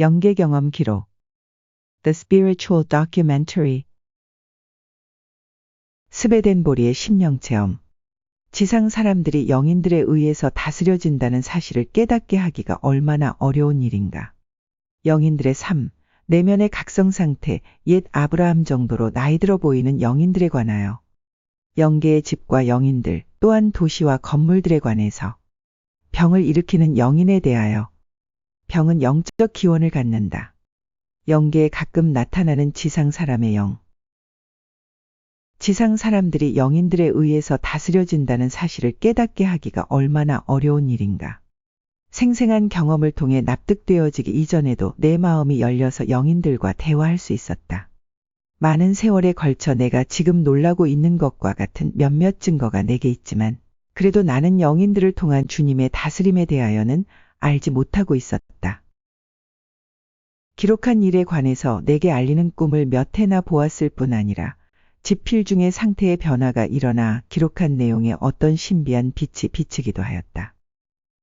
영계 경험 기록 The Spiritual Documentary 스베덴 보리의 심령체험 지상 사람들이 영인들에 의해서 다스려진다는 사실을 깨닫게 하기가 얼마나 어려운 일인가. 영인들의 삶, 내면의 각성 상태, 옛 아브라함 정도로 나이 들어 보이는 영인들에 관하여 영계의 집과 영인들 또한 도시와 건물들에 관해서 병을 일으키는 영인에 대하여 병은 영적 기원을 갖는다. 영계에 가끔 나타나는 지상 사람의 영. 지상 사람들이 영인들에 의해서 다스려진다는 사실을 깨닫게 하기가 얼마나 어려운 일인가. 생생한 경험을 통해 납득되어지기 이전에도 내 마음이 열려서 영인들과 대화할 수 있었다. 많은 세월에 걸쳐 내가 지금 놀라고 있는 것과 같은 몇몇 증거가 내게 있지만 그래도 나는 영인들을 통한 주님의 다스림에 대하여는 알지 못하고 있었다. 기록한 일에 관해서 내게 알리는 꿈을 몇 해나 보았을 뿐 아니라 지필 중의 상태의 변화가 일어나 기록한 내용에 어떤 신비한 빛이 비치기도 하였다.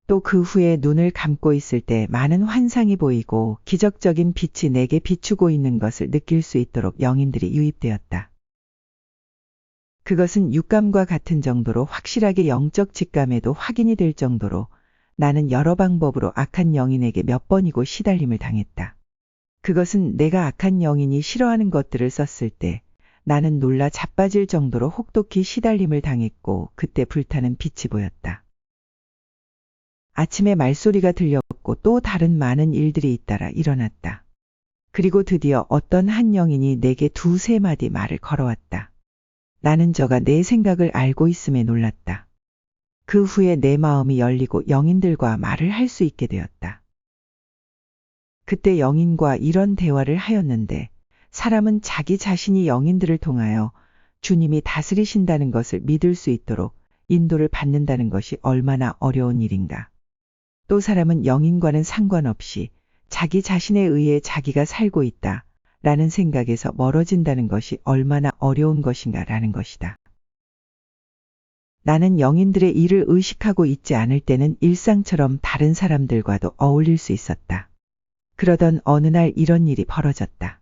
또 그 후에 눈을 감고 있을 때 많은 환상이 보이고 기적적인 빛이 내게 비추고 있는 것을 느낄 수 있도록 영인들이 유입되었다. 그것은 육감과 같은 정도로 확실하게 영적 직감에도 확인이 될 정도로 나는 여러 방법으로 악한 영인에게 몇 번이고 시달림을 당했다. 그것은 내가 악한 영인이 싫어하는 것들을 썼을 때 나는 놀라 자빠질 정도로 혹독히 시달림을 당했고 그때 불타는 빛이 보였다. 아침에 말소리가 들렸고 또 다른 많은 일들이 잇따라 일어났다. 그리고 드디어 어떤 한 영인이 내게 두세 마디 말을 걸어왔다. 나는 저가 내 생각을 알고 있음에 놀랐다. 그 후에 내 마음이 열리고 영인들과 말을 할 수 있게 되었다. 그때 영인과 이런 대화를 하였는데 사람은 자기 자신이 영인들을 통하여 주님이 다스리신다는 것을 믿을 수 있도록 인도를 받는다는 것이 얼마나 어려운 일인가. 또 사람은 영인과는 상관없이 자기 자신에 의해 자기가 살고 있다 라는 생각에서 멀어진다는 것이 얼마나 어려운 것인가 라는 것이다. 나는 영인들의 일을 의식하고 있지 않을 때는 일상처럼 다른 사람들과도 어울릴 수 있었다. 그러던 어느 날 이런 일이 벌어졌다.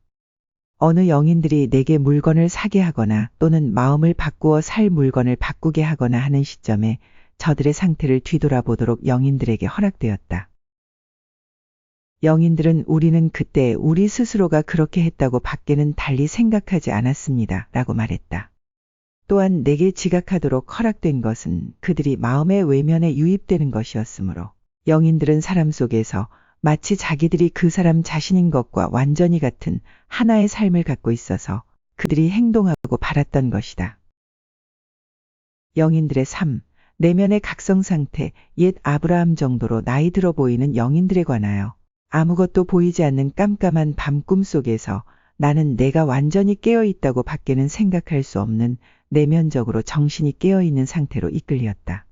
어느 영인들이 내게 물건을 사게 하거나 또는 마음을 바꾸어 살 물건을 바꾸게 하거나 하는 시점에 저들의 상태를 뒤돌아보도록 영인들에게 허락되었다. 영인들은 우리는 그때 우리 스스로가 그렇게 했다고 밖에는 달리 생각하지 않았습니다 라고 말했다. 또한 내게 지각하도록 허락된 것은 그들이 마음의 외면에 유입되는 것이었으므로 영인들은 사람 속에서 마치 자기들이 그 사람 자신인 것과 완전히 같은 하나의 삶을 갖고 있어서 그들이 행동하고 바랐던 것이다. 영인들의 삶, 내면의 각성 상태, 옛 아브라함 정도로 나이 들어 보이는 영인들에 관하여 아무것도 보이지 않는 깜깜한 밤 꿈속에서 나는 내가 완전히 깨어 있다고 밖에는 생각할 수 없는 내면적으로 정신이 깨어 있는 상태로 이끌렸다.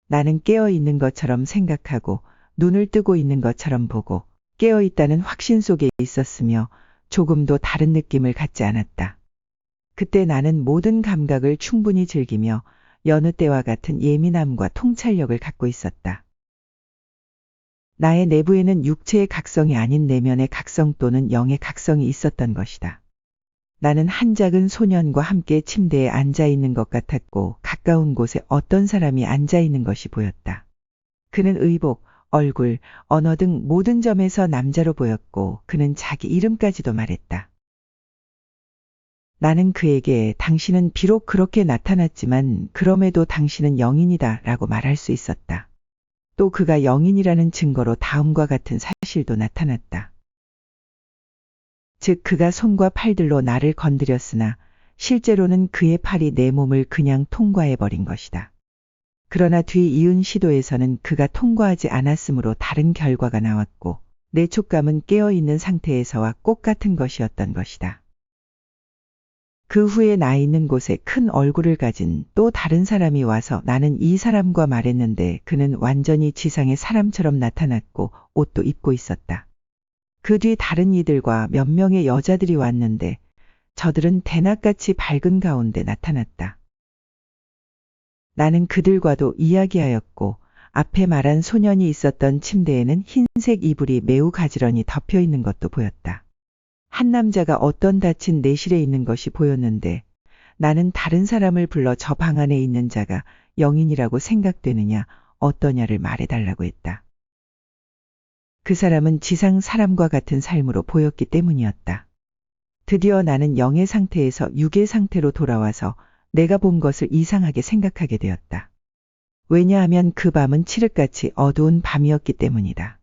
나는 깨어 있는 것처럼 생각하고 눈을 뜨고 있는 것처럼 보고 깨어 있다는 확신 속에 있었으며 조금도 다른 느낌을 갖지 않았다. 그때 나는 모든 감각을 충분히 즐기며 여느 때와 같은 예민함과 통찰력을 갖고 있었다. 나의 내부에는 육체의 각성이 아닌 내면의 각성 또는 영의 각성이 있었던 것이다. 나는 한 작은 소년과 함께 침대에 앉아 있는 것 같았고 가까운 곳에 어떤 사람이 앉아 있는 것이 보였다. 그는 의복, 얼굴, 언어 등 모든 점에서 남자로 보였고 그는 자기 이름까지도 말했다. 나는 그에게 당신은 비록 그렇게 나타났지만 그럼에도 당신은 영인이다 라고 말할 수 있었다. 또 그가 영인이라는 증거로 다음과 같은 사실도 나타났다. 즉 그가 손과 팔들로 나를 건드렸으나 실제로는 그의 팔이 내 몸을 그냥 통과해버린 것이다. 그러나 뒤 이은 시도에서는 그가 통과하지 않았으므로 다른 결과가 나왔고 내 촉감은 깨어있는 상태에서와 꼭 같은 것이었던 것이다. 그 후에 나 있는 곳에 큰 얼굴을 가진 또 다른 사람이 와서 나는 이 사람과 말했는데 그는 완전히 지상의 사람처럼 나타났고 옷도 입고 있었다. 그 뒤 다른 이들과 몇 명의 여자들이 왔는데 저들은 대낮같이 밝은 가운데 나타났다. 나는 그들과도 이야기하였고 앞에 말한 소년이 있었던 침대에는 흰색 이불이 매우 가지런히 덮여 있는 것도 보였다. 한 남자가 어떤 닫힌 내실에 있는 것이 보였는데 나는 다른 사람을 불러 저 방 안에 있는 자가 영인이라고 생각되느냐 어떠냐를 말해달라고 했다. 그 사람은 지상 사람과 같은 삶으로 보였기 때문이었다. 드디어 나는 영의 상태에서 육의 상태로 돌아와서 내가 본 것을 이상하게 생각하게 되었다. 왜냐하면 그 밤은 칠흑같이 어두운 밤이었기 때문이다.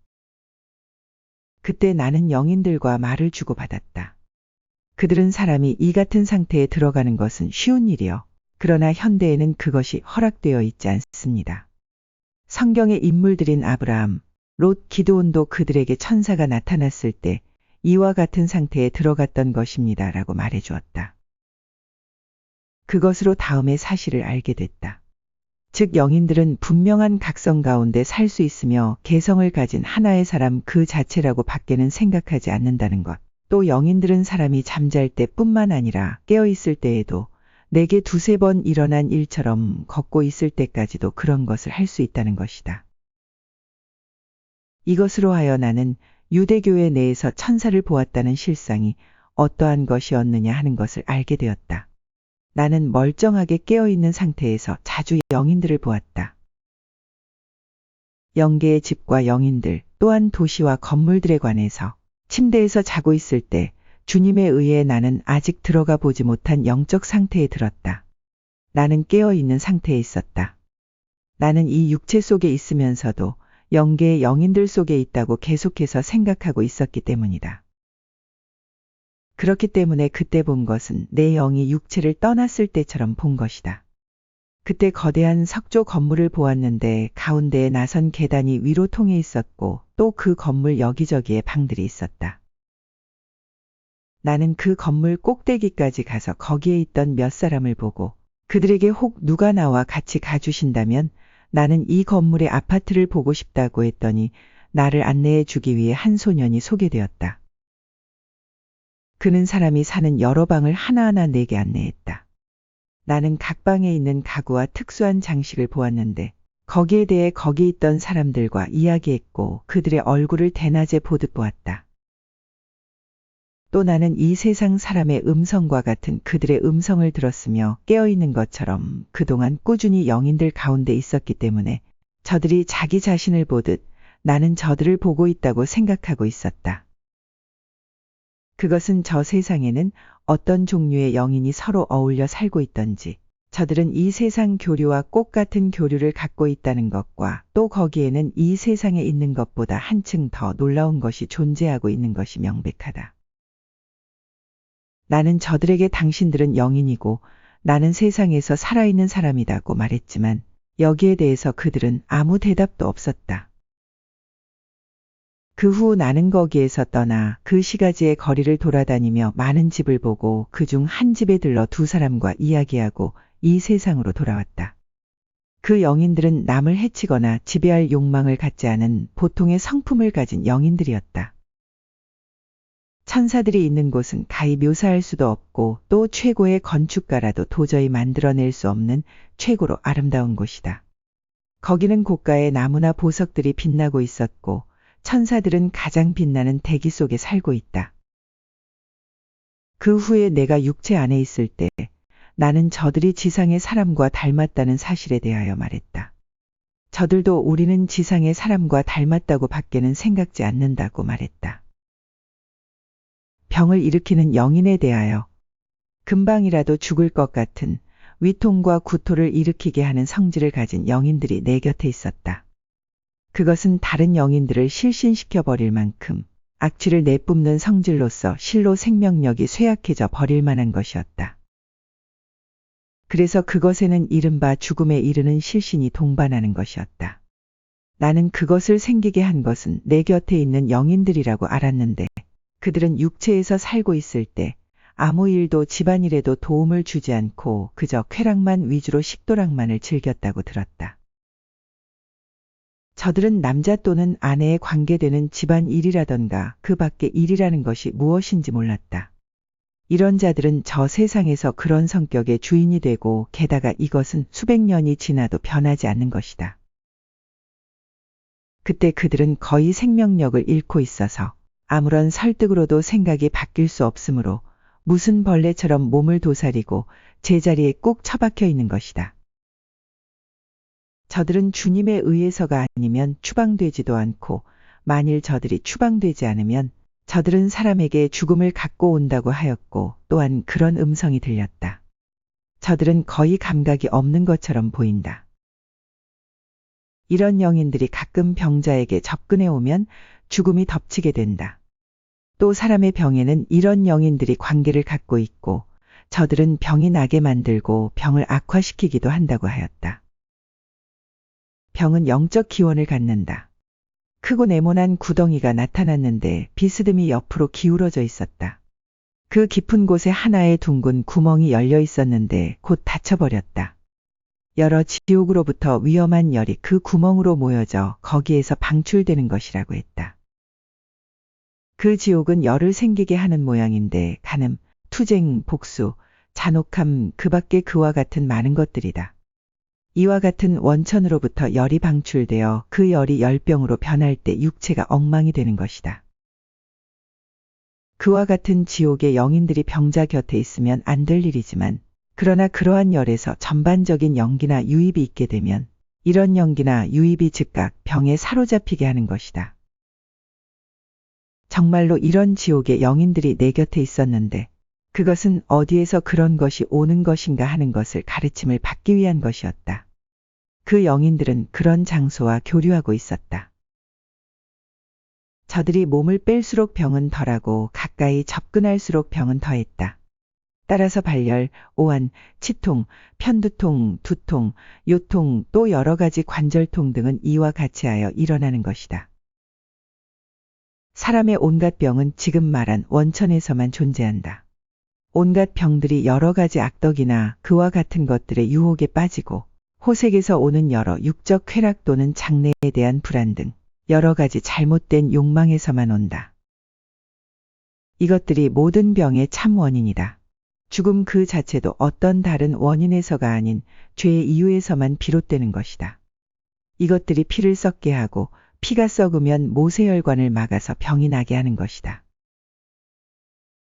그때 나는 영인들과 말을 주고받았다. 그들은 사람이 이 같은 상태에 들어가는 것은 쉬운 일이요. 그러나 현대에는 그것이 허락되어 있지 않습니다. 성경의 인물들인 아브라함, 롯, 기드온도 그들에게 천사가 나타났을 때 이와 같은 상태에 들어갔던 것입니다. 라고 말해 주었다. 그것으로 다음의 사실을 알게 됐다. 즉 영인들은 분명한 각성 가운데 살 수 있으며 개성을 가진 하나의 사람 그 자체라고 밖에는 생각하지 않는다는 것. 또 영인들은 사람이 잠잘 때뿐만 아니라 깨어있을 때에도 내게 두세 번 일어난 일처럼 걷고 있을 때까지도 그런 것을 할 수 있다는 것이다. 이것으로 하여 나는 유대교회 내에서 천사를 보았다는 실상이 어떠한 것이었느냐 하는 것을 알게 되었다. 나는 멀쩡하게 깨어있는 상태에서 자주 영인들을 보았다. 영계의 집과 영인들 또한 도시와 건물들에 관해서 침대에서 자고 있을 때 주님에 의해 나는 아직 들어가 보지 못한 영적 상태에 들었다. 나는 깨어있는 상태에 있었다. 나는 이 육체 속에 있으면서도 영계의 영인들 속에 있다고 계속해서 생각하고 있었기 때문이다. 그렇기 때문에 그때 본 것은 내 영이 육체를 떠났을 때처럼 본 것이다. 그때 거대한 석조 건물을 보았는데 가운데에 나선 계단이 위로 통해 있었고 또 그 건물 여기저기에 방들이 있었다. 나는 그 건물 꼭대기까지 가서 거기에 있던 몇 사람을 보고 그들에게 혹 누가 나와 같이 가주신다면 나는 이 건물의 아파트를 보고 싶다고 했더니 나를 안내해 주기 위해 한 소년이 소개되었다. 그는 사람이 사는 여러 방을 하나하나 내게 안내했다. 나는 각 방에 있는 가구와 특수한 장식을 보았는데 거기에 대해 거기 있던 사람들과 이야기했고 그들의 얼굴을 대낮에 보듯 보았다. 또 나는 이 세상 사람의 음성과 같은 그들의 음성을 들었으며 깨어있는 것처럼 그동안 꾸준히 영인들 가운데 있었기 때문에 저들이 자기 자신을 보듯 나는 저들을 보고 있다고 생각하고 있었다. 그것은 저 세상에는 어떤 종류의 영인이 서로 어울려 살고 있던지 저들은 이 세상 교류와 꽃 같은 교류를 갖고 있다는 것과 또 거기에는 이 세상에 있는 것보다 한층 더 놀라운 것이 존재하고 있는 것이 명백하다. 나는 저들에게 당신들은 영인이고 나는 세상에서 살아있는 사람이라고 말했지만 여기에 대해서 그들은 아무 대답도 없었다. 그 후 나는 거기에서 떠나 그 시가지의 거리를 돌아다니며 많은 집을 보고 그중 한 집에 들러 두 사람과 이야기하고 이 세상으로 돌아왔다. 그 영인들은 남을 해치거나 지배할 욕망을 갖지 않은 보통의 성품을 가진 영인들이었다. 천사들이 있는 곳은 가히 묘사할 수도 없고 또 최고의 건축가라도 도저히 만들어낼 수 없는 최고로 아름다운 곳이다. 거기는 고가의 나무나 보석들이 빛나고 있었고 천사들은 가장 빛나는 대기 속에 살고 있다. 그 후에 내가 육체 안에 있을 때 나는 저들이 지상의 사람과 닮았다는 사실에 대하여 말했다. 저들도 우리는 지상의 사람과 닮았다고 밖에는 생각지 않는다고 말했다. 병을 일으키는 영인에 대하여 금방이라도 죽을 것 같은 위통과 구토를 일으키게 하는 성질을 가진 영인들이 내 곁에 있었다. 그것은 다른 영인들을 실신시켜 버릴 만큼 악취를 내뿜는 성질로서 실로 생명력이 쇠약해져 버릴 만한 것이었다. 그래서 그것에는 이른바 죽음에 이르는 실신이 동반하는 것이었다. 나는 그것을 생기게 한 것은 내 곁에 있는 영인들이라고 알았는데 그들은 육체에서 살고 있을 때 아무 일도 집안일에도 도움을 주지 않고 그저 쾌락만 위주로 식도락만을 즐겼다고 들었다. 저들은 남자 또는 아내에 관계되는 집안 일이라던가 그 밖의 일이라는 것이 무엇인지 몰랐다. 이런 자들은 저 세상에서 그런 성격의 주인이 되고 게다가 이것은 수백 년이 지나도 변하지 않는 것이다. 그때 그들은 거의 생명력을 잃고 있어서 아무런 설득으로도 생각이 바뀔 수 없으므로 무슨 벌레처럼 몸을 도사리고 제자리에 꾹 처박혀 있는 것이다. 저들은 주님에 의해서가 아니면 추방되지도 않고 만일 저들이 추방되지 않으면 저들은 사람에게 죽음을 갖고 온다고 하였고 또한 그런 음성이 들렸다. 저들은 거의 감각이 없는 것처럼 보인다. 이런 영인들이 가끔 병자에게 접근해 오면 죽음이 덮치게 된다. 또 사람의 병에는 이런 영인들이 관계를 갖고 있고 저들은 병이 나게 만들고 병을 악화시키기도 한다고 하였다. 병은 영적 기원을 갖는다. 크고 네모난 구덩이가 나타났는데 비스듬히 옆으로 기울어져 있었다. 그 깊은 곳에 하나의 둥근 구멍이 열려 있었는데 곧 닫혀버렸다. 여러 지옥으로부터 위험한 열이 그 구멍으로 모여져 거기에서 방출되는 것이라고 했다. 그 지옥은 열을 생기게 하는 모양인데 간음, 투쟁, 복수, 잔혹함 그 밖에 그와 같은 많은 것들이다. 이와 같은 원천으로부터 열이 방출되어 그 열이 열병으로 변할 때 육체가 엉망이 되는 것이다. 그와 같은 지옥의 영인들이 병자 곁에 있으면 안 될 일이지만 그러나 그러한 열에서 전반적인 연기나 유입이 있게 되면 이런 연기나 유입이 즉각 병에 사로잡히게 하는 것이다. 정말로 이런 지옥의 영인들이 내 곁에 있었는데 그것은 어디에서 그런 것이 오는 것인가 하는 것을 가르침을 받기 위한 것이었다. 그 영인들은 그런 장소와 교류하고 있었다. 저들이 몸을 뺄수록 병은 덜하고 가까이 접근할수록 병은 더했다. 따라서 발열, 오한, 치통, 편두통, 두통, 요통 또 여러 가지 관절통 등은 이와 같이 하여 일어나는 것이다. 사람의 온갖 병은 지금 말한 원천에서만 존재한다. 온갖 병들이 여러 가지 악덕이나 그와 같은 것들의 유혹에 빠지고 호색에서 오는 여러 육적 쾌락 또는 장래에 대한 불안 등 여러 가지 잘못된 욕망에서만 온다. 이것들이 모든 병의 참 원인이다. 죽음 그 자체도 어떤 다른 원인에서가 아닌 죄의 이유에서만 비롯되는 것이다. 이것들이 피를 썩게 하고 피가 썩으면 모세혈관을 막아서 병이 나게 하는 것이다.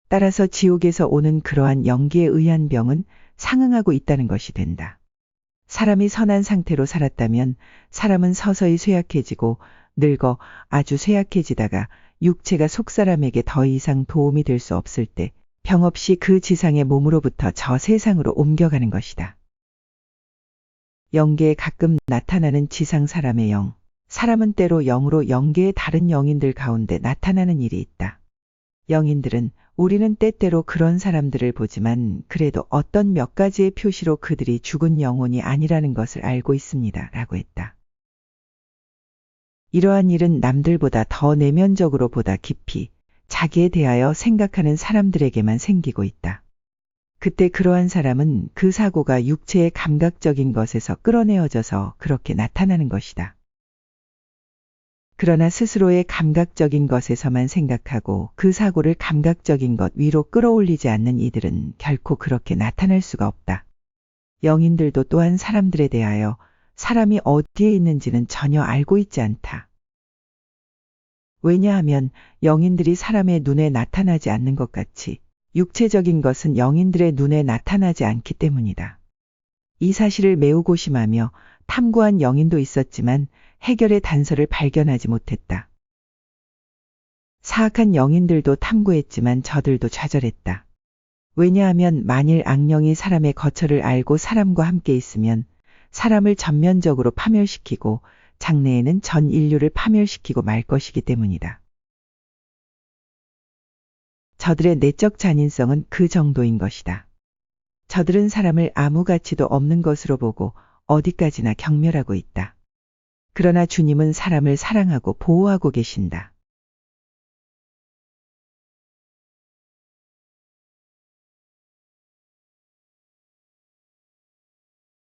따라서 지옥에서 오는 그러한 연기에 의한 병은 상응하고 있다는 것이 된다. 사람이 선한 상태로 살았다면 사람은 서서히 쇠약해지고 늙어 아주 쇠약해지다가 육체가 속사람에게 더 이상 도움이 될 수 없을 때 병 없이 그 지상의 몸으로부터 저 세상으로 옮겨가는 것이다. 영계에 가끔 나타나는 지상 사람의 영, 사람은 때로 영으로 영계의 다른 영인들 가운데 나타나는 일이 있다. 영인들은 우리는 때때로 그런 사람들을 보지만 그래도 어떤 몇 가지의 표시로 그들이 죽은 영혼이 아니라는 것을 알고 있습니다. 라고 했다. 이러한 일은 남들보다 더 내면적으로 보다 깊이 자기에 대하여 생각하는 사람들에게만 생기고 있다. 그때 그러한 사람은 그 사고가 육체의 감각적인 것에서 끌어내어져서 그렇게 나타나는 것이다. 그러나 스스로의 감각적인 것에서만 생각하고 그 사고를 감각적인 것 위로 끌어올리지 않는 이들은 결코 그렇게 나타날 수가 없다. 영인들도 또한 사람들에 대하여 사람이 어디에 있는지는 전혀 알고 있지 않다. 왜냐하면 영인들이 사람의 눈에 나타나지 않는 것 같이 육체적인 것은 영인들의 눈에 나타나지 않기 때문이다. 이 사실을 매우 고심하며 탐구한 영인도 있었지만 해결의 단서를 발견하지 못했다. 사악한 영인들도 탐구했지만 저들도 좌절했다. 왜냐하면 만일 악령이 사람의 거처를 알고 사람과 함께 있으면 사람을 전면적으로 파멸시키고 장래에는 전 인류를 파멸시키고 말 것이기 때문이다. 저들의 내적 잔인성은 그 정도인 것이다. 저들은 사람을 아무 가치도 없는 것으로 보고 어디까지나 경멸하고 있다. 그러나 주님은 사람을 사랑하고 보호하고 계신다.